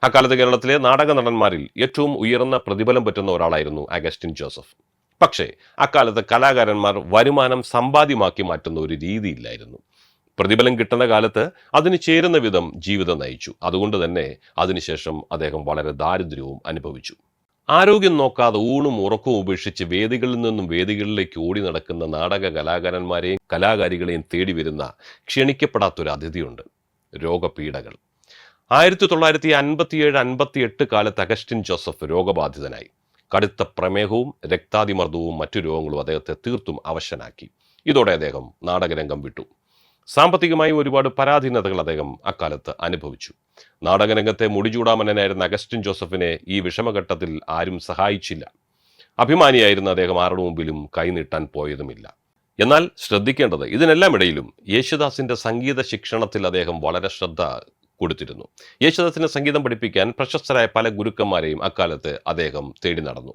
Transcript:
അക്കാലത്ത് കേരളത്തിലെ നാടക നടന്മാരിൽ ഏറ്റവും ഉയർന്ന പ്രതിഫലം പറ്റുന്ന ഒരാളായിരുന്നു അഗസ്റ്റിൻ ജോസഫ്. പക്ഷേ അക്കാലത്ത് കലാകാരന്മാർ വരുമാനം സമ്പാദ്യമാക്കി മാറ്റുന്ന ഒരു രീതിയില്ലായിരുന്നു. പ്രതിഫലം കിട്ടുന്ന കാലത്ത് അതിന് ചേരുന്ന വിധം ജീവിതം നയിച്ചു. അതുകൊണ്ട് തന്നെ അതിനുശേഷം അദ്ദേഹം വളരെ ദാരിദ്ര്യവും അനുഭവിച്ചു. ആരോഗ്യം നോക്കാതെ ഊണും ഉറക്കവും ഉപേക്ഷിച്ച് വേദികളിൽ നിന്നും വേദികളിലേക്ക് ഓടി നടക്കുന്ന നാടക കലാകാരന്മാരെയും കലാകാരികളെയും തേടി വരുന്ന ക്ഷണിക്കപ്പെടാത്തൊരു അതിഥിയുണ്ട്: രോഗപീഠകൾ. 1957-58 കാലത്ത് അഗസ്റ്റിൻ ജോസഫ് രോഗബാധിതനായി. കടുത്ത പ്രമേഹവും രക്താതിമർദ്ദവും മറ്റു രോഗങ്ങളും അദ്ദേഹത്തെ തീർത്തും അവശനാക്കി. ഇതോടെ അദ്ദേഹം നാടകരംഗം വിട്ടു. സാമ്പത്തികമായും ഒരുപാട് പരാധീനതകൾ അദ്ദേഹം അക്കാലത്ത് അനുഭവിച്ചു. നാടകരംഗത്തെ മുടിചൂടാമന്നനായിരുന്ന അഗസ്റ്റിൻ ജോസഫിനെ ഈ വിഷമഘട്ടത്തിൽ ആരും സഹായിച്ചില്ല. അഭിമാനിയായിരുന്ന അദ്ദേഹം ആരുടെ മുമ്പിലും കൈനീട്ടാൻ പോയതുമില്ല. എന്നാൽ ശ്രദ്ധിക്കേണ്ടത്, ഇതിനെല്ലാം ഇടയിലും യേശുദാസിന്റെ സംഗീത ശിക്ഷണത്തിൽ അദ്ദേഹം വളരെ ശ്രദ്ധ കൊടുത്തിരുന്നു. യേശുദാസിനെ സംഗീതം പഠിപ്പിക്കാൻ പ്രശസ്തരായ പല ഗുരുക്കന്മാരെയും അക്കാലത്ത് അദ്ദേഹം തേടി നടന്നു.